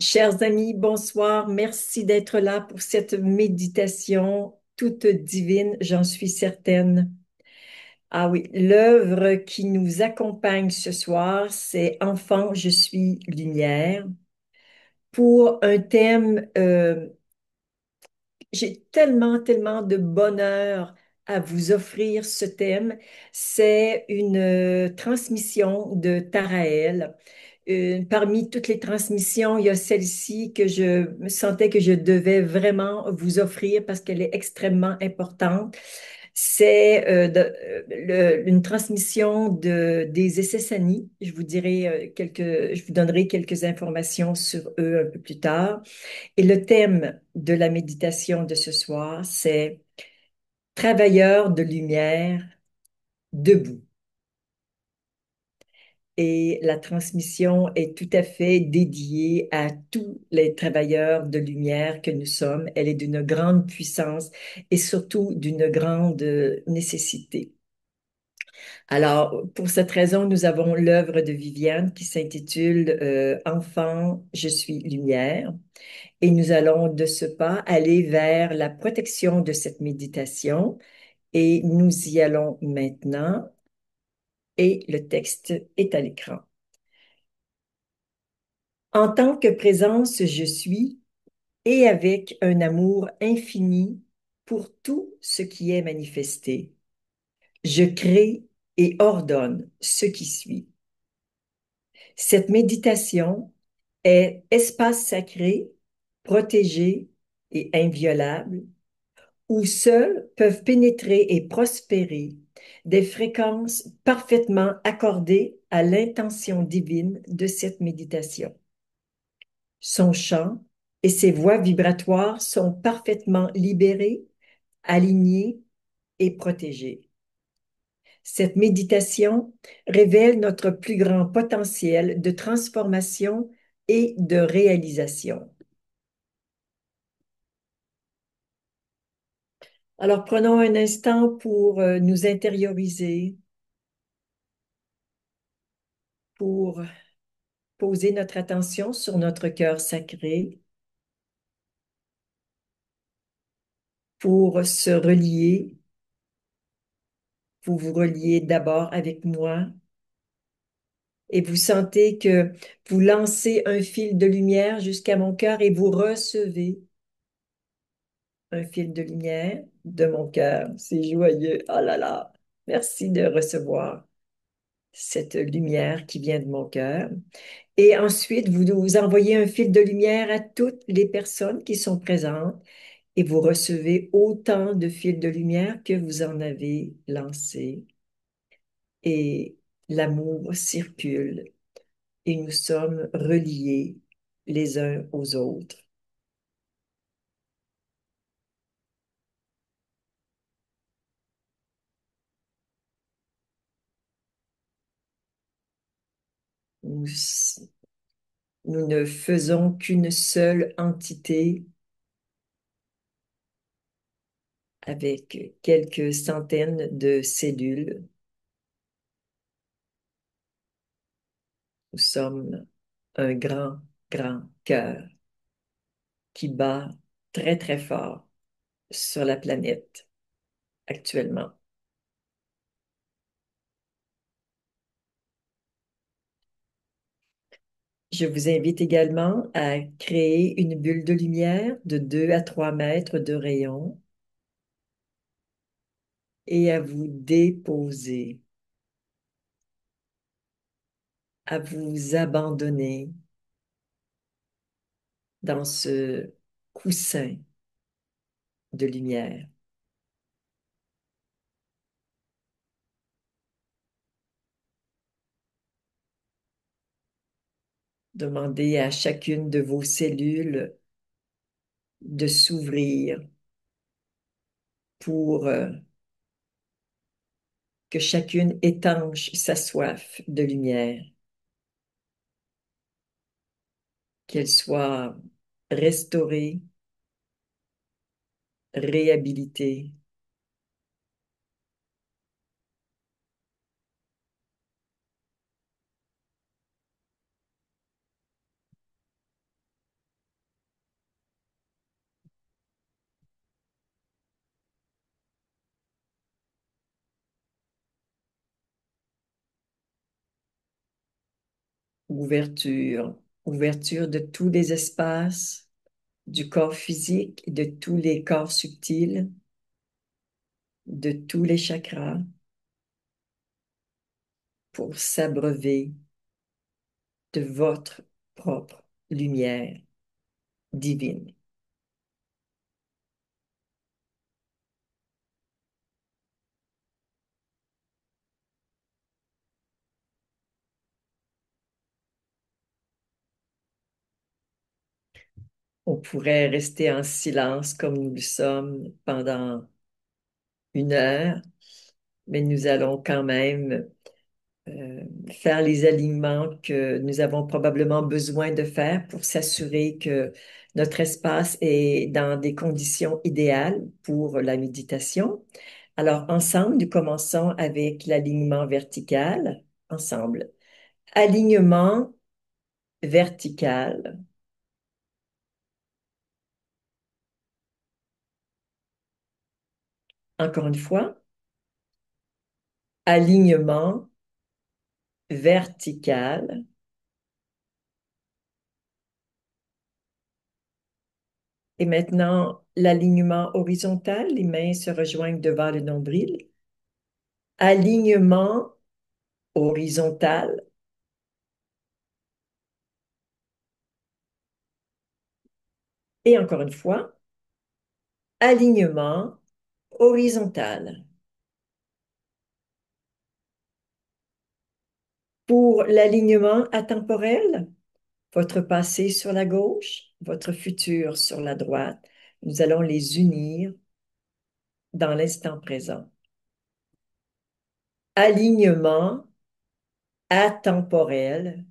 Chers amis, bonsoir. Merci d'être là pour cette méditation toute divine, j'en suis certaine. Ah oui, l'œuvre qui nous accompagne ce soir, c'est Enfant, je suis lumière, pour un thème, j'ai tellement de bonheur à vous offrir ce thème. C'est une transmission de Taraël. Parmi toutes les transmissions, il y a celle-ci que je me sentais que je devais vraiment vous offrir parce qu'elle est extrêmement importante. C'est une transmission des SSNI. Je vous donnerai quelques informations sur eux un peu plus tard. Et le thème de la méditation de ce soir, c'est Travailleurs de lumière debout. Et la transmission est tout à fait dédiée à tous les travailleurs de lumière que nous sommes. Elle est d'une grande puissance et surtout d'une grande nécessité. Alors, pour cette raison, nous avons l'œuvre de Viviane qui s'intitule Enfant, je suis lumière. Et nous allons de ce pas aller vers la protection de cette méditation. Et nous y allons maintenant. Et le texte est à l'écran. En tant que présence, je suis, et avec un amour infini pour tout ce qui est manifesté. Je crée et ordonne ce qui suit. Cette méditation est espace sacré, protégé et inviolable, où seuls peuvent pénétrer et prospérer des fréquences parfaitement accordées à l'intention divine de cette méditation. Son chant et ses voies vibratoires sont parfaitement libérées, alignées et protégées. Cette méditation révèle notre plus grand potentiel de transformation et de réalisation. Alors, prenons un instant pour nous intérioriser, pour poser notre attention sur notre cœur sacré, pour se relier. Vous vous reliez d'abord avec moi et vous sentez que vous lancez un fil de lumière jusqu'à mon cœur et vous recevez un fil de lumière de mon cœur. C'est joyeux. Oh là là. Merci de recevoir cette lumière qui vient de mon cœur. Et ensuite, vous envoyez un fil de lumière à toutes les personnes qui sont présentes et vous recevez autant de fils de lumière que vous en avez lancé. Et l'amour circule et nous sommes reliés les uns aux autres. Nous, nous ne faisons qu'une seule entité avec quelques centaines de cellules. Nous sommes un grand cœur qui bat très fort sur la planète actuellement. Je vous invite également à créer une bulle de lumière de 2 à 3 mètres de rayon et à vous déposer, à vous abandonner dans ce coussin de lumière. Demandez à chacune de vos cellules de s'ouvrir pour que chacune étanche sa soif de lumière, qu'elle soit restaurée, réhabilitée. ouverture, ouverture de tous les espaces du corps physique, et de tous les corps subtils, de tous les chakras pour s'abreuver de votre propre lumière divine. On pourrait rester en silence comme nous le sommes pendant 1 heure, mais nous allons quand même faire les alignements que nous avons probablement besoin de faire pour s'assurer que notre espace est dans des conditions idéales pour la méditation. Alors, ensemble, nous commençons avec l'alignement vertical. Ensemble. Alignement vertical. Encore une fois, alignement vertical. Et maintenant, l'alignement horizontal, les mains se rejoignent devant le nombril. Alignement horizontal. Et encore une fois, alignement horizontal. Pour l'alignement atemporel, votre passé sur la gauche, votre futur sur la droite, nous allons les unir dans l'instant présent. Alignement atemporel.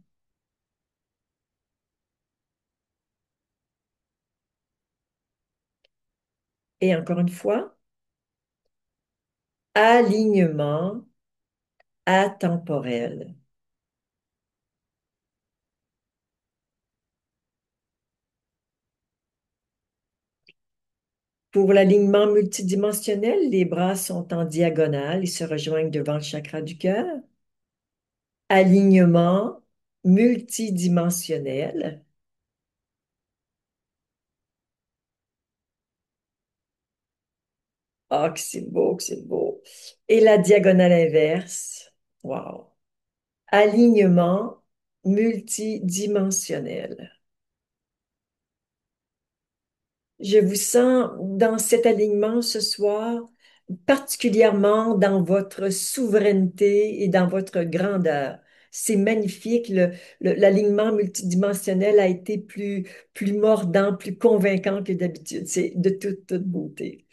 Et encore une fois, alignement atemporel. Pour l'alignement multidimensionnel, les bras sont en diagonale et se rejoignent devant le chakra du cœur. Alignement multidimensionnel. Ah, que c'est beau, que c'est beau. Et la diagonale inverse. Wow. Alignement multidimensionnel. Je vous sens dans cet alignement ce soir, particulièrement dans votre souveraineté et dans votre grandeur. C'est magnifique. L'alignement multidimensionnel a été plus mordant, plus convaincant que d'habitude. C'est de toute beauté.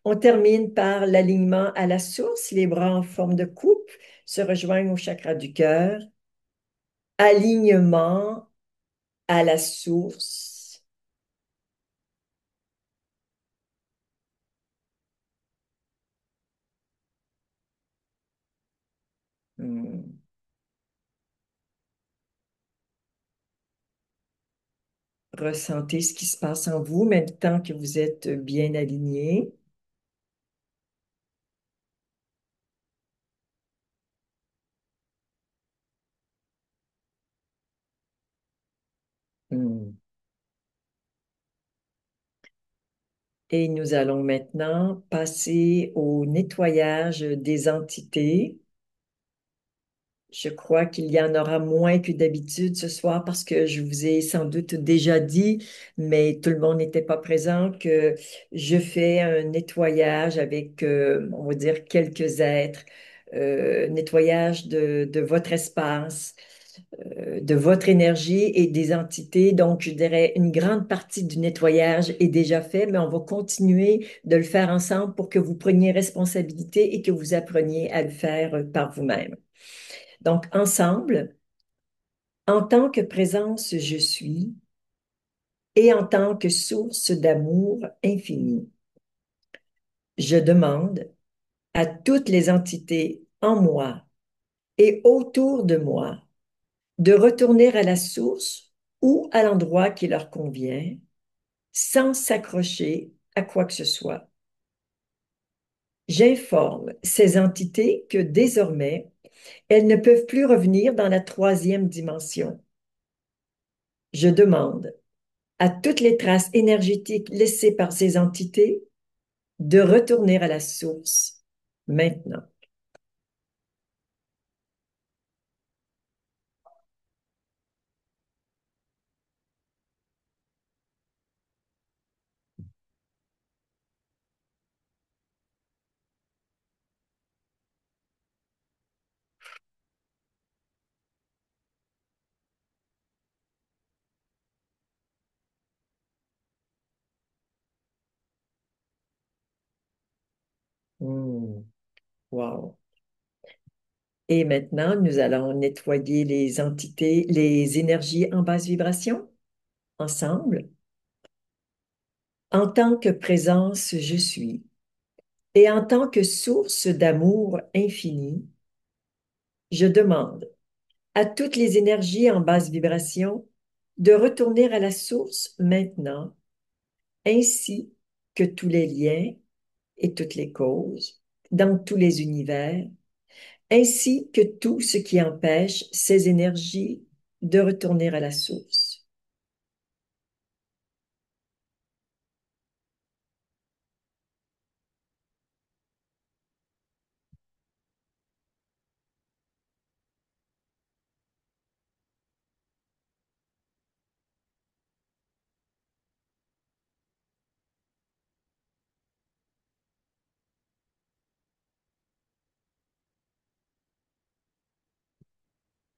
On termine par l'alignement à la source. Les bras en forme de coupe se rejoignent au chakra du cœur. Alignement à la source. Hmm. Ressentez ce qui se passe en vous, même tant que vous êtes bien aligné. Hmm. Et nous allons maintenant passer au nettoyage des entités. Je crois qu'il y en aura moins que d'habitude ce soir parce que je vous ai sans doute déjà dit, mais tout le monde n'était pas présent, que je fais un nettoyage avec, on va dire, quelques êtres, nettoyage de votre espace, de votre énergie et des entités. Donc, je dirais une grande partie du nettoyage est déjà fait, mais on va continuer de le faire ensemble pour que vous preniez responsabilité et que vous appreniez à le faire par vous-même. Donc, ensemble, en tant que présence je suis et en tant que source d'amour infini, je demande à toutes les entités en moi et autour de moi de retourner à la source ou à l'endroit qui leur convient sans s'accrocher à quoi que ce soit. J'informe ces entités que désormais, elles ne peuvent plus revenir dans la troisième dimension. Je demande à toutes les traces énergétiques laissées par ces entités de retourner à la source maintenant. Hmm, wow. Et maintenant, nous allons nettoyer les entités, les énergies en basse vibration ensemble. En tant que présence, je suis. Et en tant que source d'amour infini, je demande à toutes les énergies en basse vibration de retourner à la source maintenant, ainsi que tous les liens et toutes les causes dans tous les univers, ainsi que tout ce qui empêche ces énergies de retourner à la source.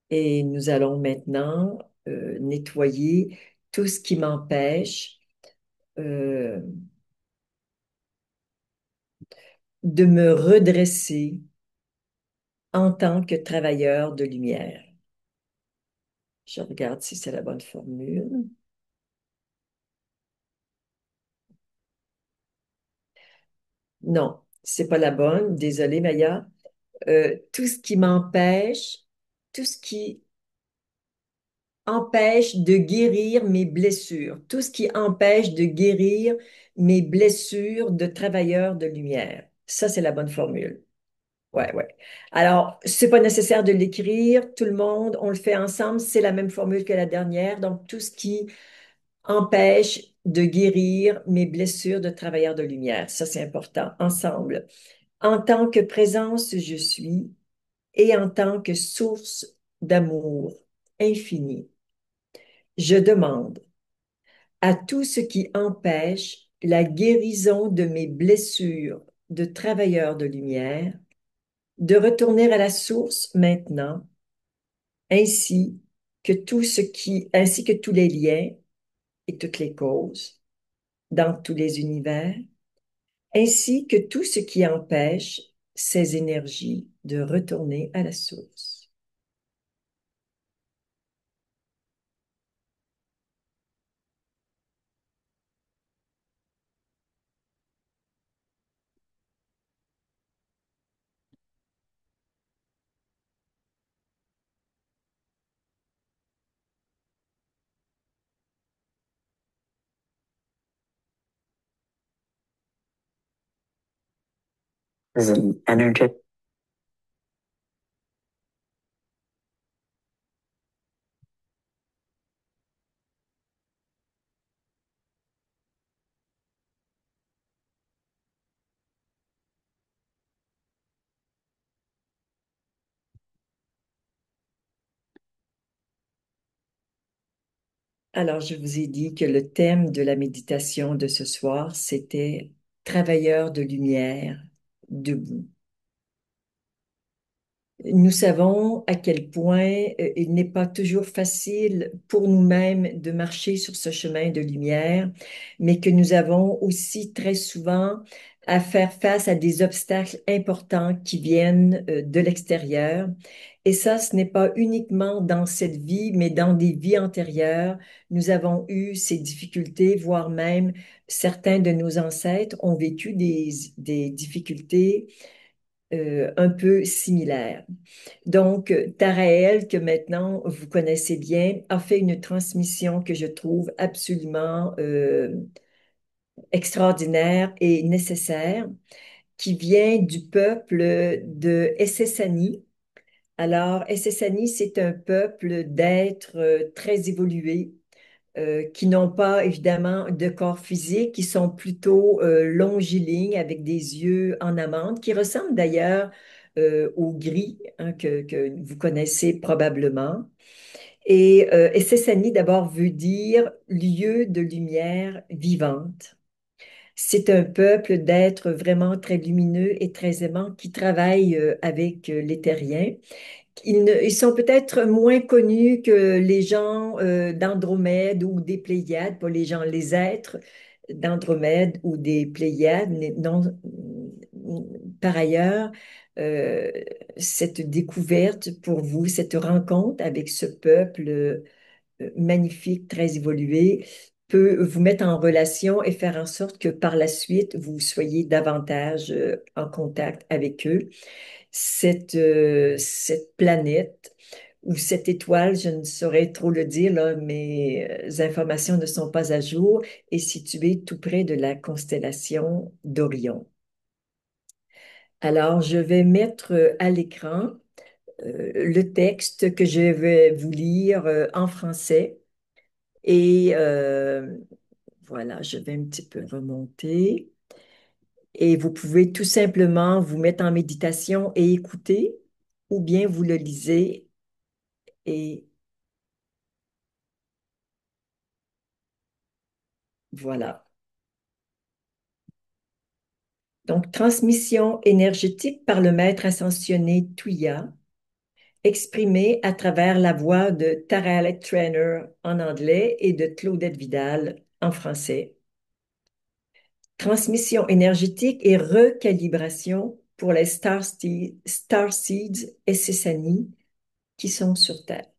Et nous allons maintenant nettoyer tout ce qui m'empêche euh, de me redresser en tant que travailleur de lumière. Je regarde si c'est la bonne formule. Non, c'est pas la bonne. Désolée, Maya. Tout ce qui m'empêche, tout ce qui empêche de guérir mes blessures, tout ce qui empêche de guérir mes blessures de travailleur de lumière. Ça, c'est la bonne formule. Ouais, ouais. Alors, c'est pas nécessaire de l'écrire. Tout le monde, on le fait ensemble. C'est la même formule que la dernière. Donc, tout ce qui empêche de guérir mes blessures de travailleur de lumière. Ça, c'est important. Ensemble. En tant que présence, je suis et en tant que source d'amour infini, je demande à tout ce qui empêche la guérison de mes blessures de travailleur de lumière de retourner à la source maintenant, ainsi que tous les liens et toutes les causes dans tous les univers, ainsi que tout ce qui empêche ces énergies de retourner à la source. The energy. Alors, je vous ai dit que le thème de la méditation de ce soir, c'était Travailleurs de lumière debout. Nous savons à quel point il n'est pas toujours facile pour nous-mêmes de marcher sur ce chemin de lumière, mais que nous avons aussi très souvent à faire face à des obstacles importants qui viennent de l'extérieur. Et ça, ce n'est pas uniquement dans cette vie, mais dans des vies antérieures. Nous avons eu ces difficultés, voire même certains de nos ancêtres ont vécu des difficultés un peu similaires. Donc, Taraël, que maintenant vous connaissez bien, a fait une transmission que je trouve absolument extraordinaire et nécessaire, qui vient du peuple de Essessani. Alors, Essessani, c'est un peuple d'êtres très évolués, qui n'ont pas évidemment de corps physique, qui sont plutôt longilignes avec des yeux en amande, qui ressemblent d'ailleurs au gris hein, que vous connaissez probablement. Et Sessani d'abord veut dire lieu de lumière vivante. C'est un peuple d'êtres vraiment très lumineux et très aimants qui travaillent avec les terriens. Ils sont peut-être moins connus que les gens d'Andromède ou des Pléiades, pas les gens, les êtres d'Andromède ou des Pléiades. Non, par ailleurs, euh, cette découverte pour vous, cette rencontre avec ce peuple magnifique, très évolué, peut vous mettre en relation et faire en sorte que par la suite, vous soyez davantage en contact avec eux. Cette planète ou cette étoile, je ne saurais trop le dire, là, mes informations ne sont pas à jour, est située tout près de la constellation d'Orion. Alors, je vais mettre à l'écran le texte que je vais vous lire en français. Et voilà, je vais un petit peu remonter. Et vous pouvez tout simplement vous mettre en méditation et écouter, ou bien vous le lisez et voilà. Donc, transmission énergétique par le maître ascensionné Tuya, exprimée à travers la voix de Tara Alec Trainer en anglais et de Claudette Vidal en français. Transmission énergétique et recalibration pour les Starseeds et Sessani qui sont sur Terre.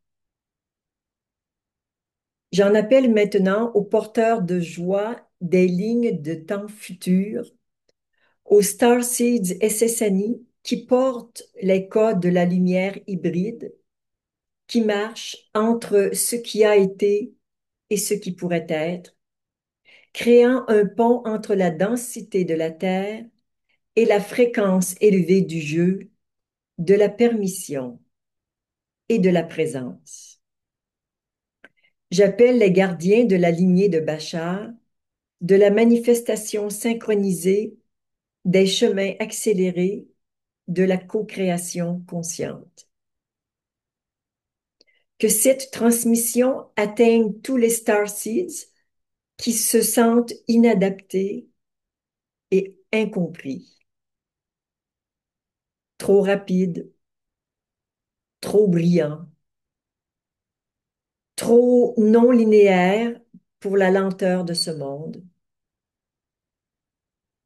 J'en appelle maintenant aux porteurs de joie des lignes de temps futurs, aux Starseeds et Sessani qui portent les codes de la lumière hybride, qui marchent entre ce qui a été et ce qui pourrait être, créant un pont entre la densité de la Terre et la fréquence élevée du jeu, de la permission et de la présence. J'appelle les gardiens de la lignée de Bachar, de la manifestation synchronisée, des chemins accélérés, de la co-création consciente. Que cette transmission atteigne tous les starseeds qui se sentent inadaptés et incompris, trop rapides, trop brillants, trop non linéaires pour la lenteur de ce monde.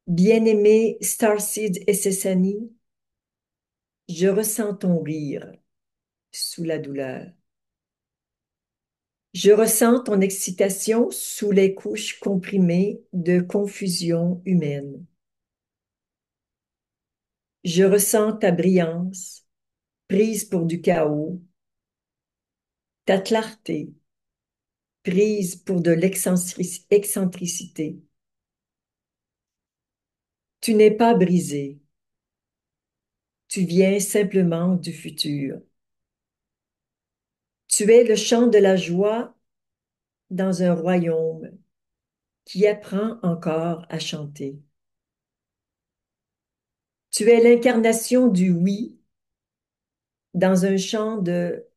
Bien-aimé Starseed et Sessani, je ressens ton rire sous la douleur. Je ressens ton excitation sous les couches comprimées de confusion humaine. Je ressens ta brillance, prise pour du chaos, ta clarté, prise pour de l'excentricité. Tu n'es pas brisé, tu viens simplement du futur. Tu es le chant de la joie dans un royaume qui apprend encore à chanter. Tu es l'incarnation du oui dans un chant de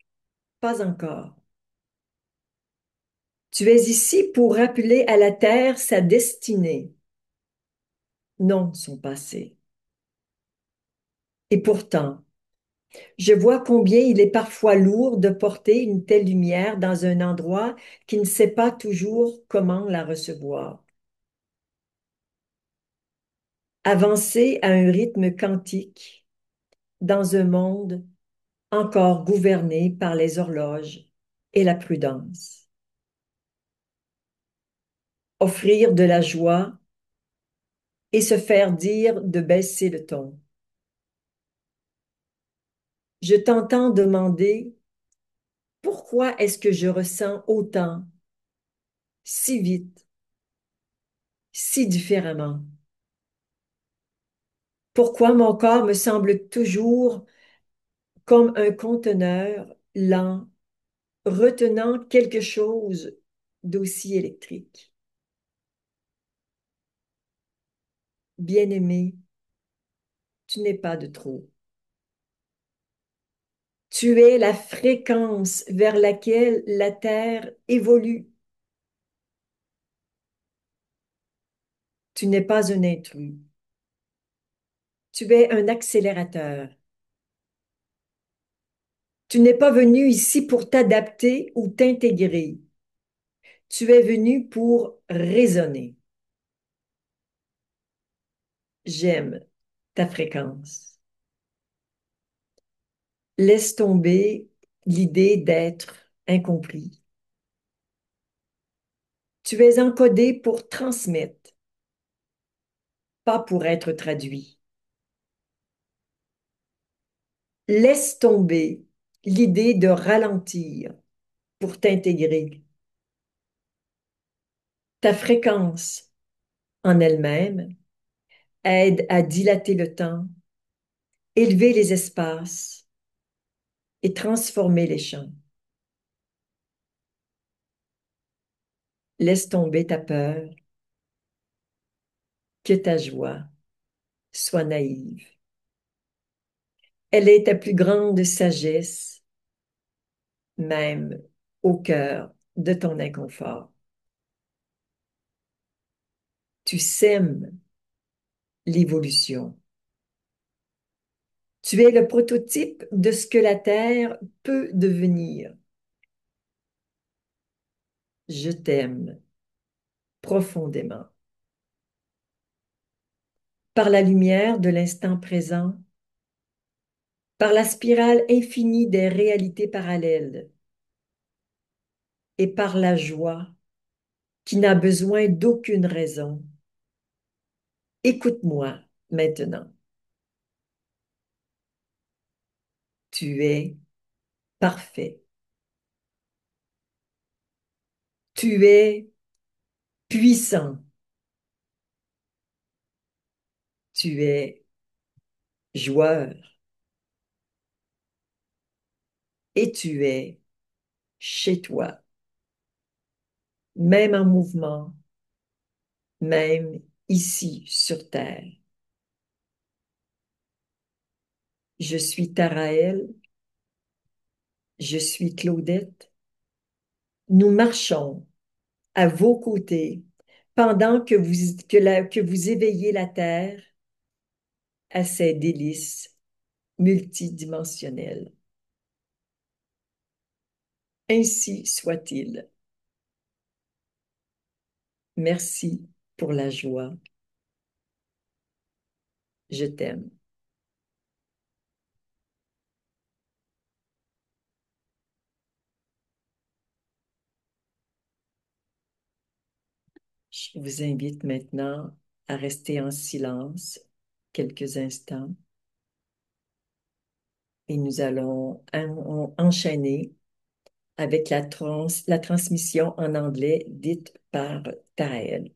pas encore. Tu es ici pour rappeler à la terre sa destinée, non son passé. Et pourtant, je vois combien il est parfois lourd de porter une telle lumière dans un endroit qui ne sait pas toujours comment la recevoir. Avancer à un rythme quantique dans un monde encore gouverné par les horloges et la prudence. Offrir de la joie et se faire dire de baisser le ton. Je t'entends demander pourquoi est-ce que je ressens autant, si vite, si différemment? Pourquoi mon corps me semble toujours comme un conteneur lent, retenant quelque chose d'aussi électrique. Bien-aimé, tu n'es pas de trop. Tu es la fréquence vers laquelle la Terre évolue. Tu n'es pas un intrus. Tu es un accélérateur. Tu n'es pas venu ici pour t'adapter ou t'intégrer. Tu es venu pour raisonner. J'aime ta fréquence. Laisse tomber l'idée d'être incompris. Tu es encodé pour transmettre, pas pour être traduit. Laisse tomber l'idée de ralentir pour t'intégrer. Ta fréquence en elle-même aide à dilater le temps, élever les espaces et transformer les champs. Laisse tomber ta peur, que ta joie soit naïve. Elle est ta plus grande sagesse, même au cœur de ton inconfort. Tu sèmes l'évolution. Tu es le prototype de ce que la Terre peut devenir. Je t'aime profondément. Par la lumière de l'instant présent, par la spirale infinie des réalités parallèles et par la joie qui n'a besoin d'aucune raison. Écoute-moi maintenant. Tu es parfait. Tu es puissant. Tu es joueur et tu es chez toi, même en mouvement, même ici sur Terre. Je suis Taraël, je suis Claudette. Nous marchons à vos côtés pendant que vous éveillez la Terre à ses délices multidimensionnelles. Ainsi soit-il. Merci pour la joie. Je t'aime. Je vous invite maintenant à rester en silence quelques instants et nous allons enchaîner avec la transmission en anglais dite par Taël.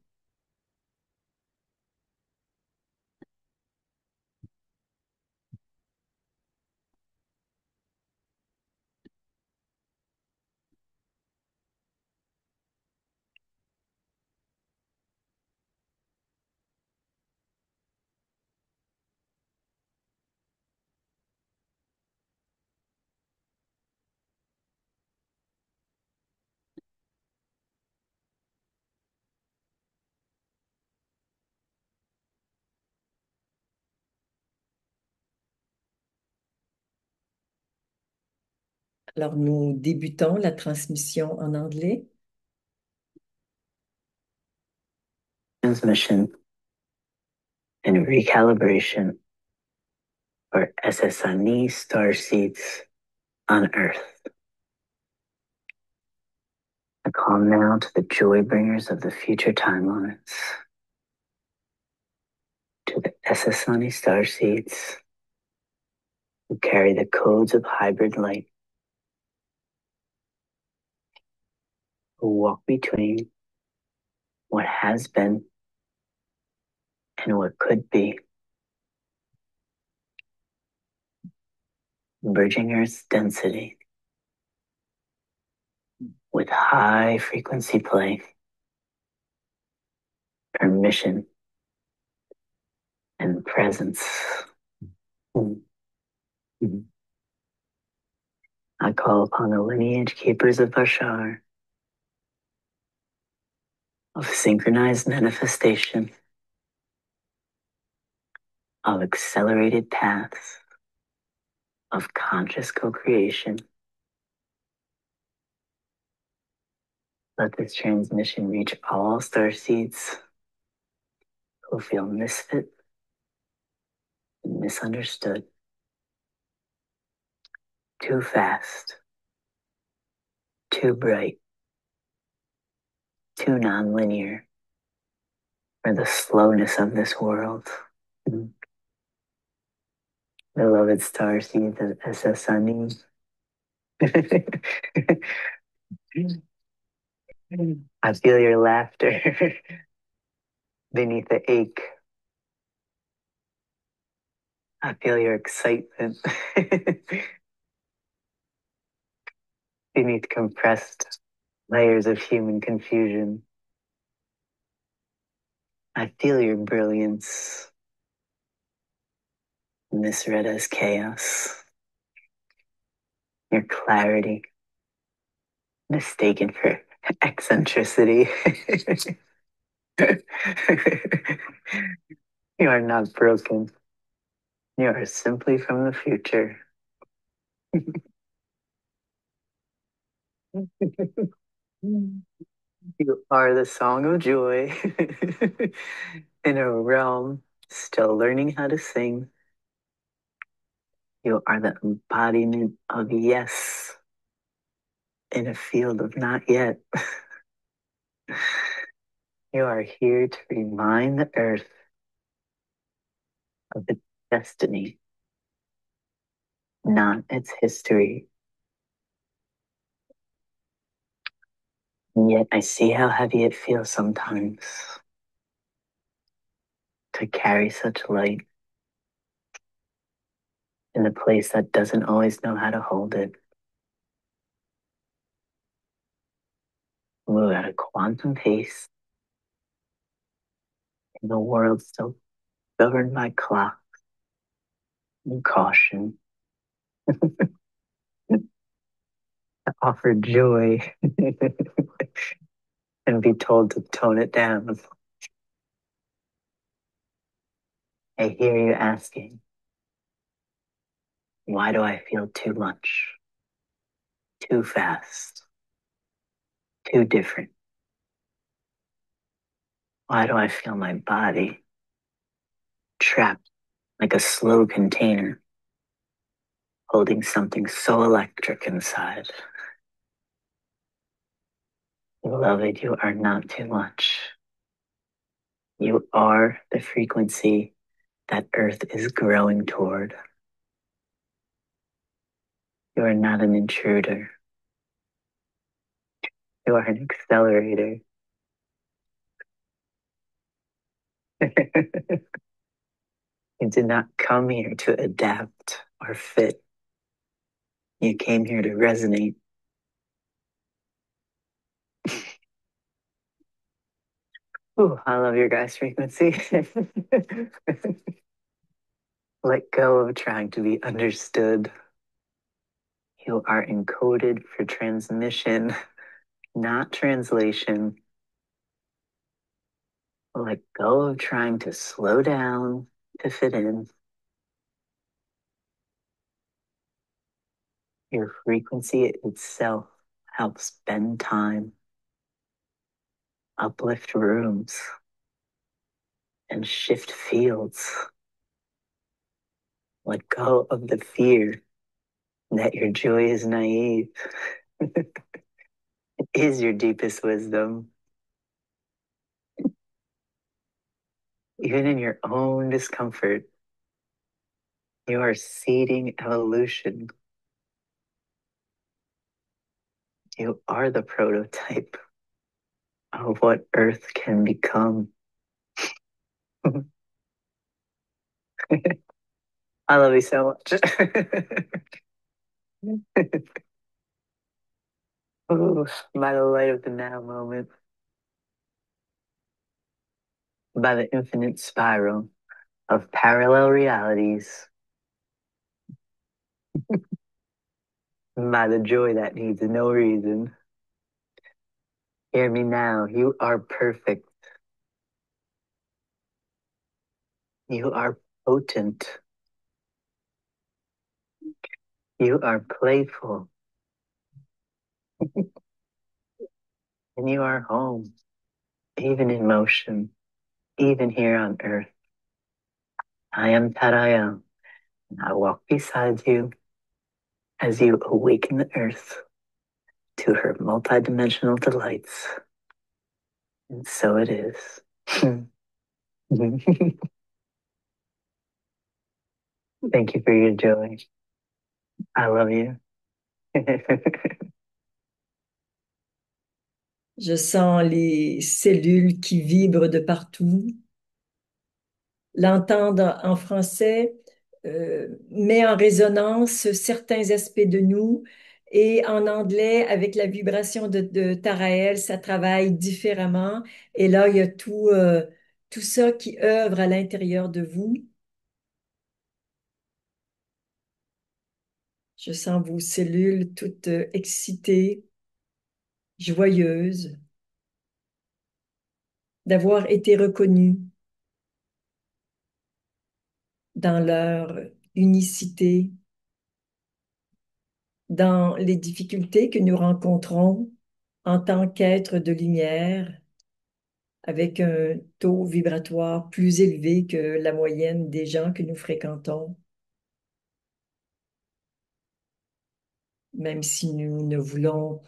Alors, nous débutons la transmission en anglais. Transmission and recalibration for SSNE starseeds on Earth. I call now to the joy bringers of the future timelines, to the SSNE starseeds who carry the codes of hybrid light, who walk between what has been and what could be, bridging Earth's density with high frequency play, permission, and presence. I call upon the lineage keepers of Bashar, of synchronized manifestation, of accelerated paths, of conscious co-creation. Let this transmission reach all starseeds who feel misfit and misunderstood. Too fast, too bright, too nonlinear for the slowness of this world. Beloved starseeds of SSNE. I feel your laughter beneath the ache. I feel your excitement beneath compressed layers of human confusion. I feel your brilliance misread as chaos, your clarity mistaken for eccentricity. You are not broken. You are simply from the future. You are the song of joy in a realm still learning how to sing. You are the embodiment of yes in a field of not yet. You are here to remind the earth of its destiny, not its history. And yet I see how heavy it feels sometimes to carry such light in a place that doesn't always know how to hold it. Move at a quantum pace in the world still governed by clock and caution. Offer joy and be told to tone it down. I hear you asking, why do I feel too much, too fast, too different? Why do I feel my body trapped like a slow container holding something so electric inside? Beloved, you are not too much. You are the frequency that Earth is growing toward. You are not an intruder. You are an accelerator. You did not come here to adapt or fit. You came here to resonate. Ooh, I love your guys' frequency. Let go of trying to be understood. You are encoded for transmission, not translation. Let go of trying to slow down to fit in. Your frequency itself helps bend time, uplift rooms, and shift fields. Let go of the fear that your joy is naive. It is your deepest wisdom. Even in your own discomfort, you are seeding evolution. You are the prototype of what Earth can become. I love you so much. Ooh, by the light of the now moment, by the infinite spiral of parallel realities, by the joy that needs no reason. Hear me now. You are perfect. You are potent. You are playful. And you are home, even in motion, even here on earth. I am Taraya, and I walk beside you as you awaken the earth to her multidimensional delights. And so it is. Thank you for your joy. I love you. Je sens les cellules qui vibrent de partout. L'entendre en français met en résonance certains aspects de nous et en anglais, avec la vibration de Taraël, ça travaille différemment. Et là, il y a tout ça qui œuvre à l'intérieur de vous. Je sens vos cellules toutes excitées, joyeuses, d'avoir été reconnues dans leur unicité, dans les difficultés que nous rencontrons en tant qu'êtres de lumière, avec un taux vibratoire plus élevé que la moyenne des gens que nous fréquentons, même si nous ne voulons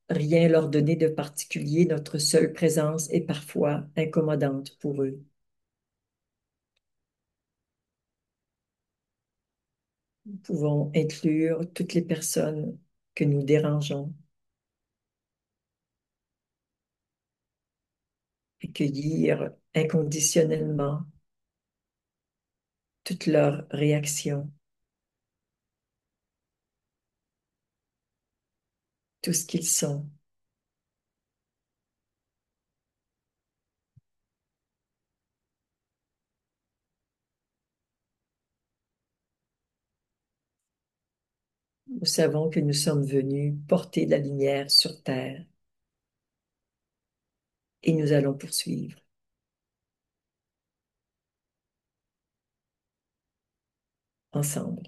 rien leur donner de particulier, notre seule présence est parfois incommodante pour eux. Nous pouvons inclure toutes les personnes que nous dérangeons, accueillir inconditionnellement toutes leurs réactions, tout ce qu'ils sont. Nous savons que nous sommes venus porter la lumière sur Terre et nous allons poursuivre ensemble.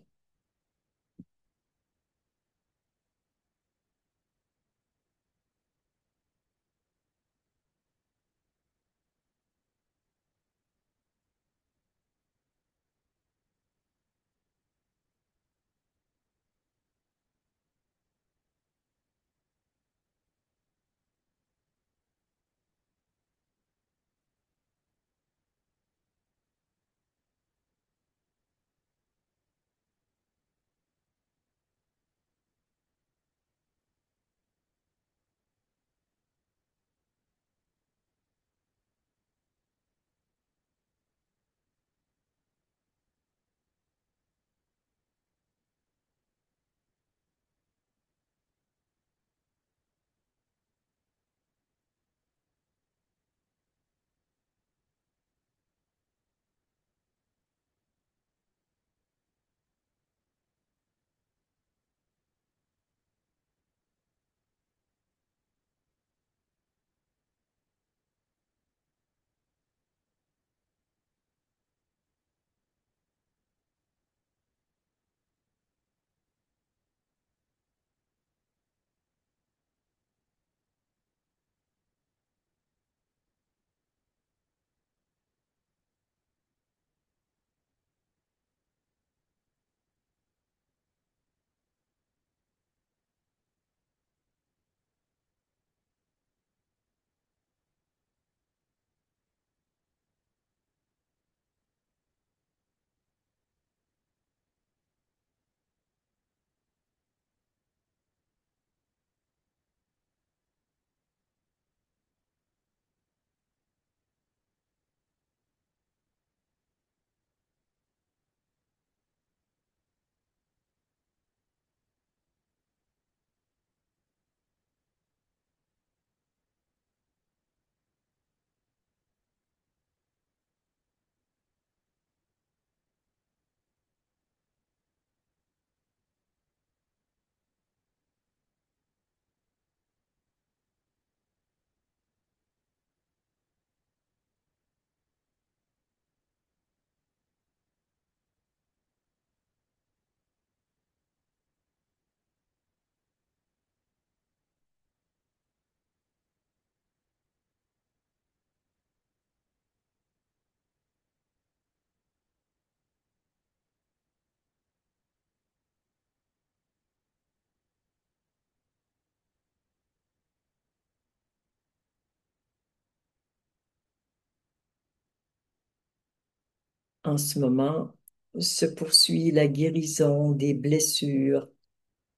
En ce moment se poursuit la guérison des blessures,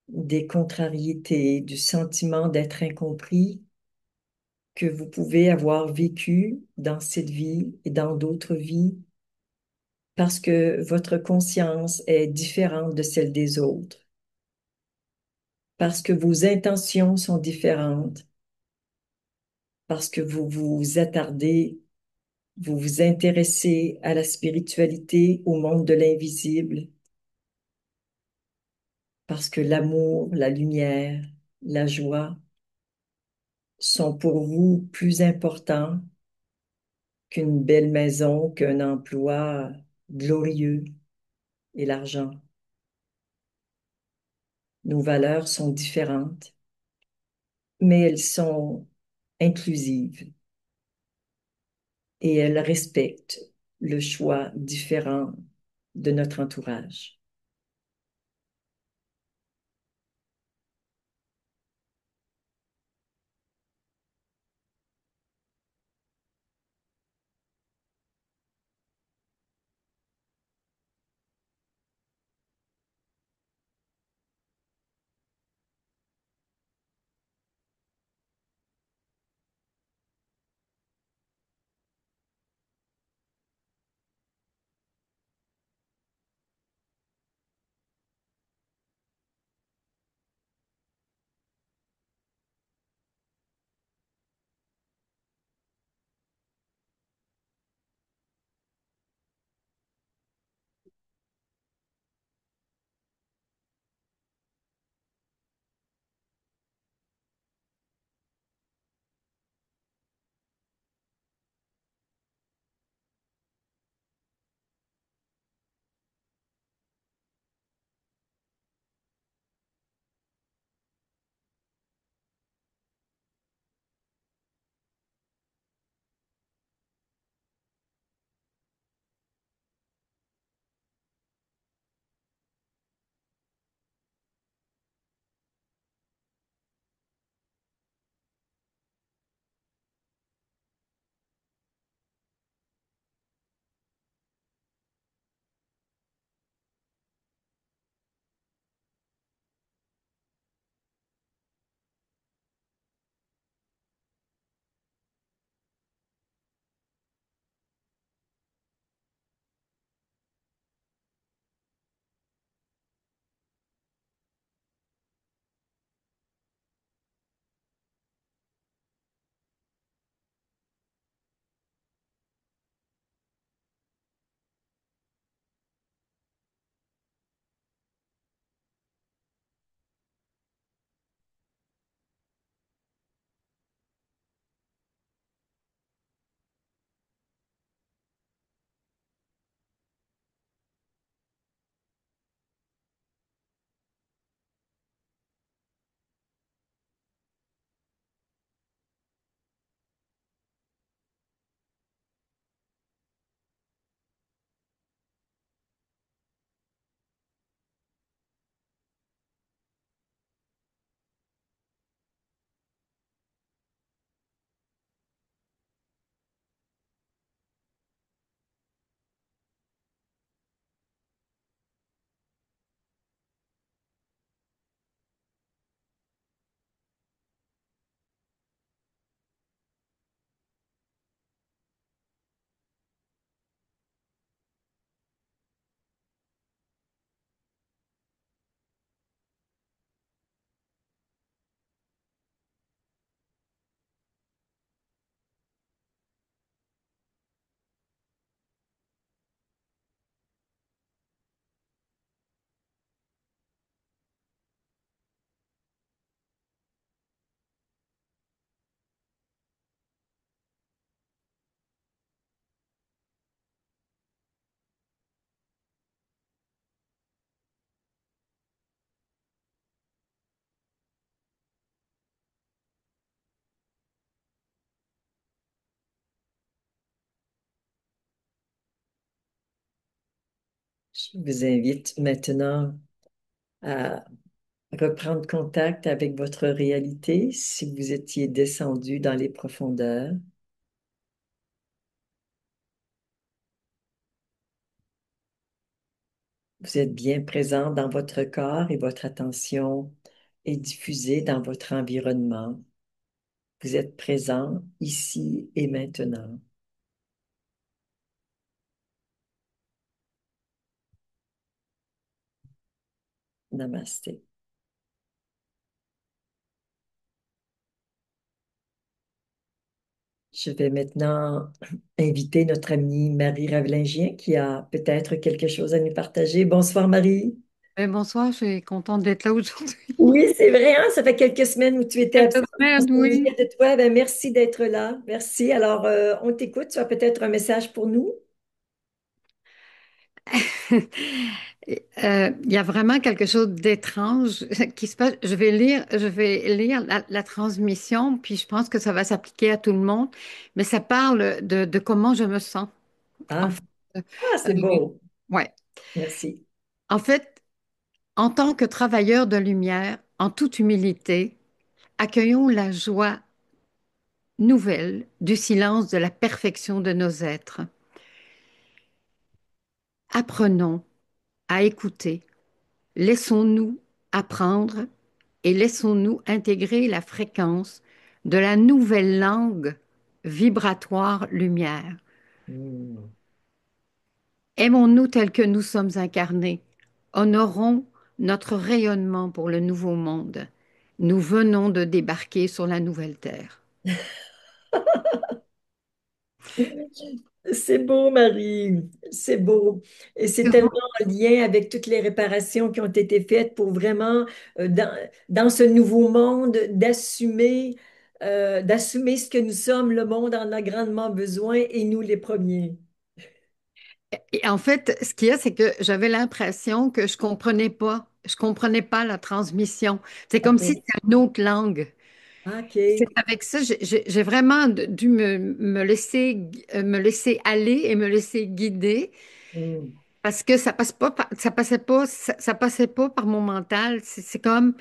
des contrariétés, du sentiment d'être incompris que vous pouvez avoir vécu dans cette vie et dans d'autres vies parce que votre conscience est différente de celle des autres, parce que vos intentions sont différentes, parce que vous vous attardez, vous vous intéressez à la spiritualité, au monde de l'invisible, parce que l'amour, la lumière, la joie sont pour vous plus importants qu'une belle maison, qu'un emploi glorieux et l'argent. Nos valeurs sont différentes, mais elles sont inclusives et elles respectent le choix différent de notre entourage. Je vous invite maintenant à reprendre contact avec votre réalité si vous étiez descendu dans les profondeurs. Vous êtes bien présent dans votre corps et votre attention est diffusée dans votre environnement. Vous êtes présent ici et maintenant. Namasté. Je vais maintenant inviter notre amie Marie Ravlingien qui a peut-être quelque chose à nous partager. Bonsoir Marie. Bonsoir, je suis contente d'être là aujourd'hui. Oui, c'est vrai, hein, ça fait quelques semaines où tu étais Quelques absente. On semaines, oui. s'ennuyait de toi. Ben, merci d'être là. Merci. Alors, on t'écoute. Tu as peut-être un message pour nous? Il y a vraiment quelque chose d'étrange qui se passe. Je vais lire la transmission, puis je pense que ça va s'appliquer à tout le monde, mais ça parle de comment je me sens. En Ah, fait, ah, euh, c'est beau. ouais. Merci. En fait, en tant que travailleurs de lumière, en toute humilité, accueillons la joie nouvelle du silence de la perfection de nos êtres. Apprenons à écouter. Laissons-nous apprendre et laissons-nous intégrer la fréquence de la nouvelle langue vibratoire lumière. Hmm. Aimons-nous tels que nous sommes incarnés. Honorons notre rayonnement pour le nouveau monde. Nous venons de débarquer sur la nouvelle terre. C'est beau, Marie. C'est beau. Et c'est tellement en lien avec toutes les réparations qui ont été faites pour vraiment, dans ce nouveau monde, d'assumer ce que nous sommes. Le monde en a grandement besoin et nous les premiers. Et en fait, ce qu'il y a, c'est que j'avais l'impression que je comprenais pas la transmission. C'est comme si OK. c'était une autre langue. C'est OK. avec ça, j'ai vraiment dû me laisser aller et me laisser guider Hmm. parce que ça passait pas par mon mental. C'est comme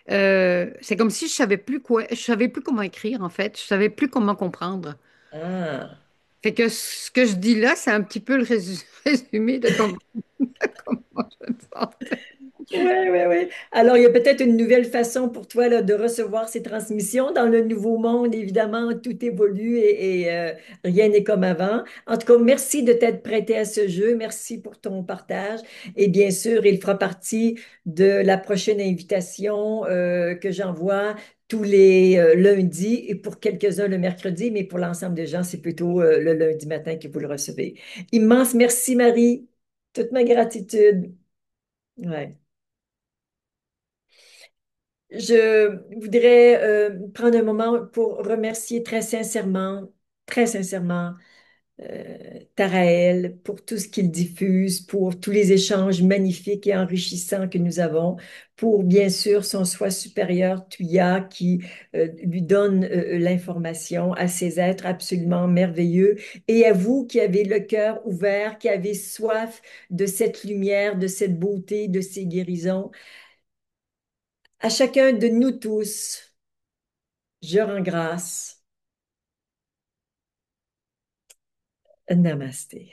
si je savais plus comment écrire en fait, je savais plus comment comprendre. Ah. Fait que ce que je dis là, c'est un petit peu le résumé de comment je me sentais. Oui, oui, oui. Alors, il y a peut-être une nouvelle façon pour toi là, de recevoir ces transmissions. Dans le nouveau monde, évidemment, tout évolue et rien n'est comme avant. En tout cas, merci de t'être prêté à ce jeu. Merci pour ton partage. Et bien sûr, il fera partie de la prochaine invitation que j'envoie tous les lundis et pour quelques-uns le mercredi, mais pour l'ensemble des gens, c'est plutôt le lundi matin que vous le recevez. Immense merci, Marie. Toute ma gratitude. Ouais. Je voudrais prendre un moment pour remercier très sincèrement, Taraël pour tout ce qu'il diffuse, pour tous les échanges magnifiques et enrichissants que nous avons, pour bien sûr son soi supérieur, Tuya, qui lui donne l'information à ces êtres absolument merveilleux, et à vous qui avez le cœur ouvert, qui avez soif de cette lumière, de cette beauté, de ces guérisons. À chacun de nous tous. Je rends grâce. Namasté.